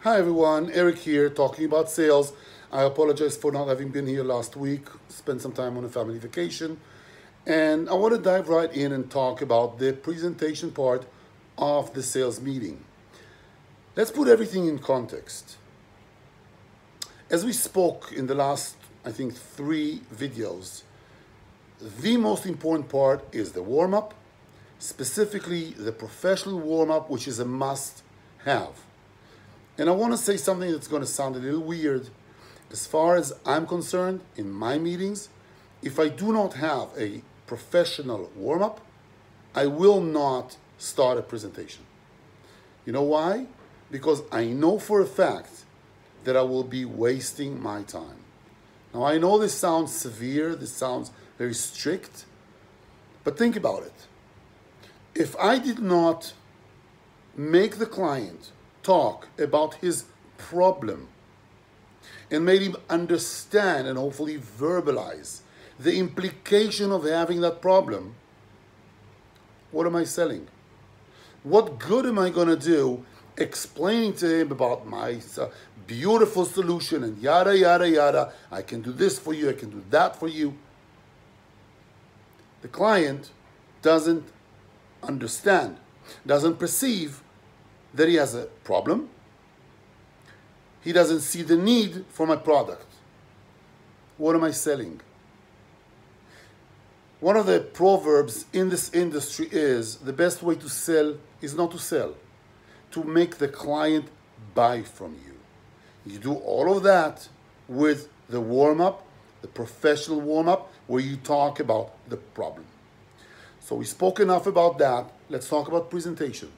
Hi everyone, Eric here talking about sales. I apologize for not having been here last week, spent some time on a family vacation, and I want to dive right in and talk about the presentation part of the sales meeting. Let's put everything in context. As we spoke in the last, I think, 3 videos, the most important part is the warm-up, specifically the professional warm-up, which is a must-have. And I want to say something that's going to sound a little weird. As far as I'm concerned, in my meetings, if I do not have a professional warm-up, I will not start a presentation. You know why? Because I know for a fact that I will be wasting my time. Now, I know this sounds severe, this sounds very strict, but think about it. If I did not make the client talk about his problem and made him understand and hopefully verbalize the implication of having that problem, what am I selling? What good am I going to do explaining to him about my beautiful solution and yada, yada, yada. I can do this for you. I can do that for you. The client doesn't understand, doesn't perceive that he has a problem. He doesn't see the need for my product. What am I selling? One of the proverbs in this industry is the best way to sell is not to sell, to make the client buy from you. You do all of that with the warm-up, the professional warm-up, where you talk about the problem. So we spoke enough about that. Let's talk about presentation.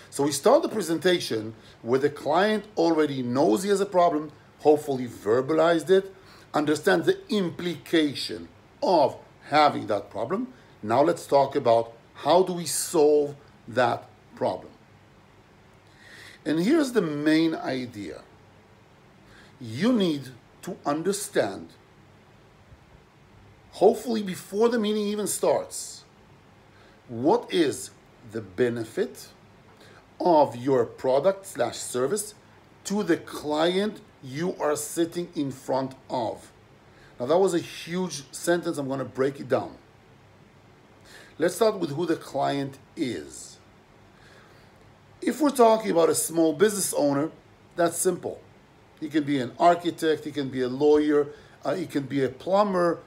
So we start the presentation where the client already knows he has a problem, hopefully verbalized it, understands the implication of having that problem. Now let's talk about how do we solve that problem. And here's the main idea. You need to understand, hopefully before the meeting even starts, what is the benefit of your product/service to the client you are sitting in front of. Now that was a huge sentence. I'm going to break it down. Let's start with who the client is. If we're talking about a small business owner, that's simple. He can be an architect, he can be a lawyer, he can be a plumber,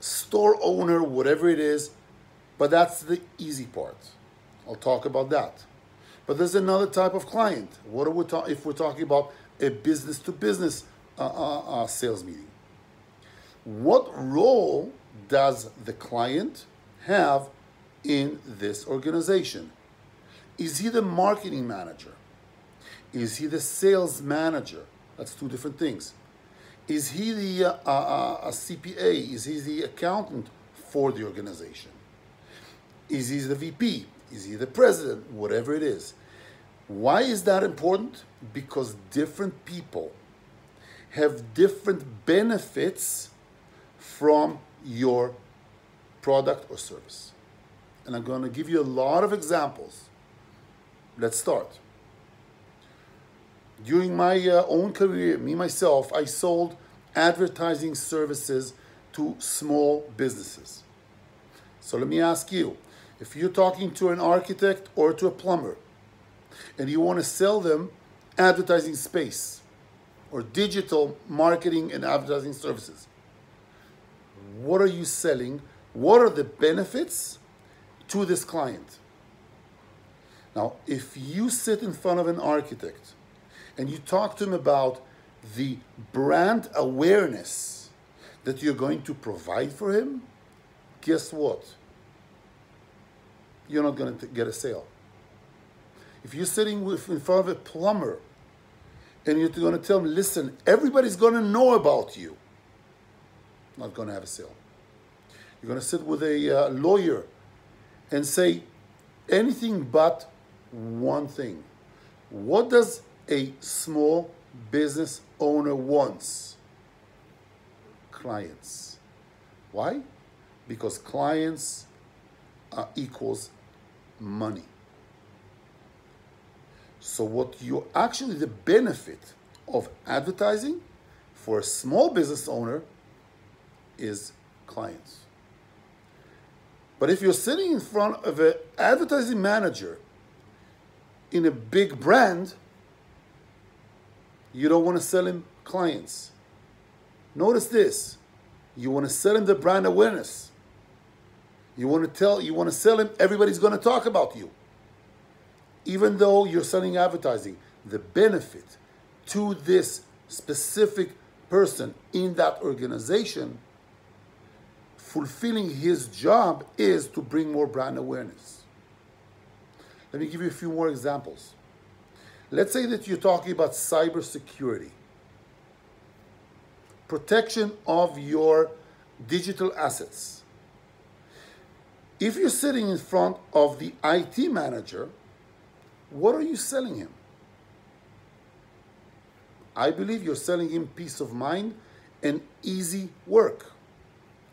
store owner, whatever it is, but that's the easy part. I'll talk about that. But there's another type of client. What are we if we're talking about a business-to-business sales meeting? What role does the client have in this organization? Is he the marketing manager? Is he the sales manager? That's 2 different things. Is he the CPA? Is he the accountant for the organization? Is he the VP? Is he the president? Whatever it is. Why is that important? Because different people have different benefits from your product or service. And I'm going to give you a lot of examples. Let's start. During my own career, myself, I sold advertising services to small businesses. So let me ask you, if you're talking to an architect or to a plumber and you want to sell them advertising space or digital marketing and advertising services, what are you selling? What are the benefits to this client? Now, if you sit in front of an architect and you talk to him about the brand awareness that you're going to provide for him, guess what? You're not going to get a sale. If you're sitting in front of a plumber and you're going to tell him, listen, everybody's going to know about you, not going to have a sale. You're going to sit with a lawyer and say anything but one thing. What does a small business owner want? Clients. Why? Because clients equals money. So what you actually, the benefit of advertising for a small business owner is clients. But if you're sitting in front of an advertising manager in a big brand, you don't want to sell him clients. Notice this. You want to sell him the brand awareness. You want to sell him everybody's going to talk about you. Even though you're selling advertising, the benefit to this specific person in that organization, fulfilling his job is to bring more brand awareness. Let me give you a few more examples. Let's say that you're talking about cybersecurity, protection of your digital assets. If you're sitting in front of the IT manager, what are you selling him? I believe you're selling him peace of mind and easy work.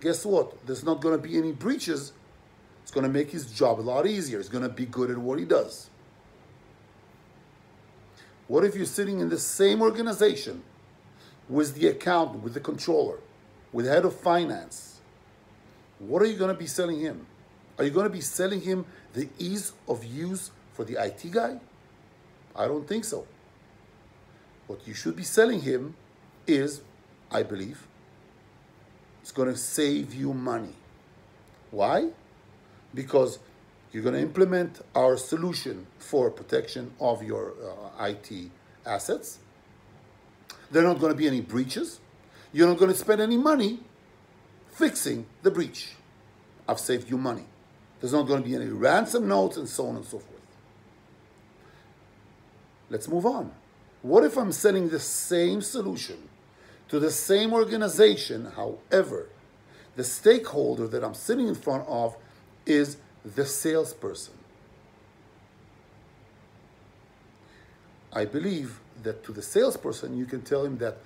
Guess what? There's not going to be any breaches. It's going to make his job a lot easier. He's going to be good at what he does. What if you're sitting in the same organization with the accountant, with the controller, with the head of finance? What are you going to be selling him? Are you going to be selling him the ease of use for the IT guy? I don't think so. What you should be selling him is, I believe, it's going to save you money. Why? Because you're going to implement our solution for protection of your IT assets. There are not going to be any breaches. You're not going to spend any money fixing the breach. I've saved you money. There's not going to be any ransom notes and so on and so forth. Let's move on. What if I'm selling the same solution to the same organization? However, the stakeholder that I'm sitting in front of is the salesperson. I believe that to the salesperson, you can tell him that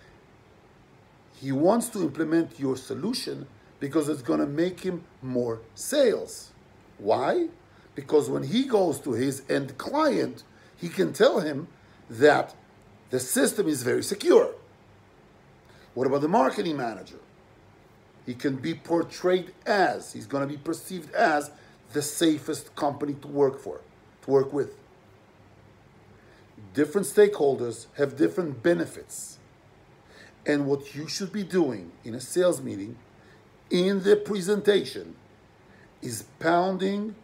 he wants to implement your solution because it's going to make him more sales. Why? Because when he goes to his end client, he can tell him that the system is very secure. What about the marketing manager? He can be portrayed as, he's going to be perceived as the safest company to work for, to work with. Different stakeholders have different benefits. And what you should be doing in a sales meeting, in the presentation, is pounding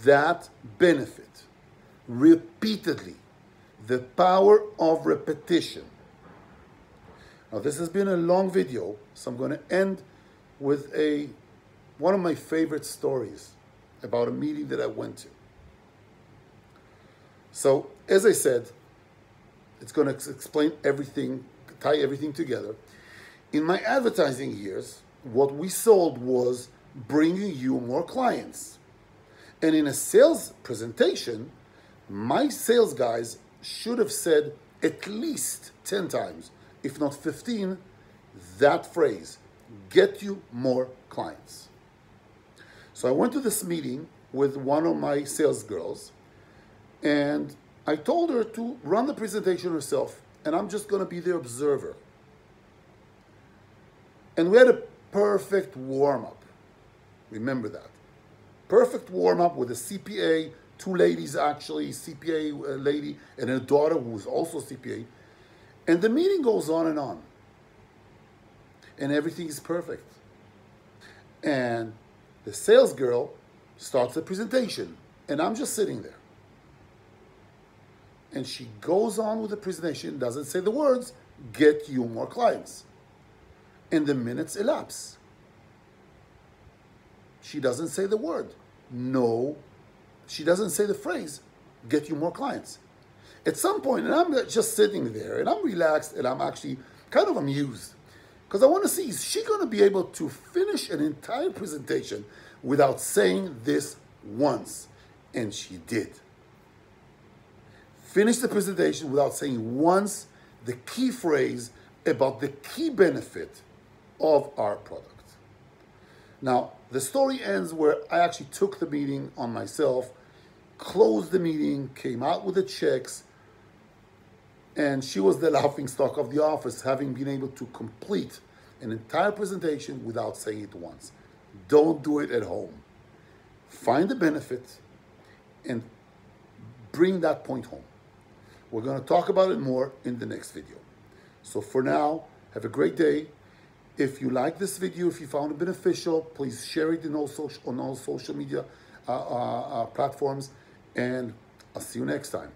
that benefit repeatedly. The power of repetition. Now, this has been a long video, so I'm going to end with one of my favorite stories about a meeting that I went to. So, as I said, it's going to explain everything, tie everything together. In my advertising years, what we sold was bringing you more clients. And in a sales presentation, my sales guys should have said at least 10 times, if not 15, that phrase, get you more clients. So I went to this meeting with one of my sales girls, and I told her to run the presentation herself, and I'm just going to be the observer. And we had a perfect warm-up. Remember that. Perfect warm-up with a CPA, two ladies actually, CPA lady and a daughter who was also CPA. And the meeting goes on. And everything is perfect. And the sales girl starts the presentation. And I'm just sitting there. And she goes on with the presentation, doesn't say the words, get you more clients. And the minutes elapse. She doesn't say the word. No, she doesn't say the phrase, get you more clients. At some point, and I'm just sitting there, and I'm relaxed, and I'm actually kind of amused. Because I want to see, is she going to be able to finish an entire presentation without saying this once? And she did. Finish the presentation without saying once the key phrase about the key benefit of our product. Now, the story ends where I actually took the meeting on myself, closed the meeting, came out with the checks, And she was the laughing stock of the office, having been able to complete an entire presentation without saying it once. Don't do it at home. Find the benefit and bring that point home. We're going to talk about it more in the next video. So for now, have a great day. If you like this video, if you found it beneficial, please share it on all social media platforms, and I'll see you next time.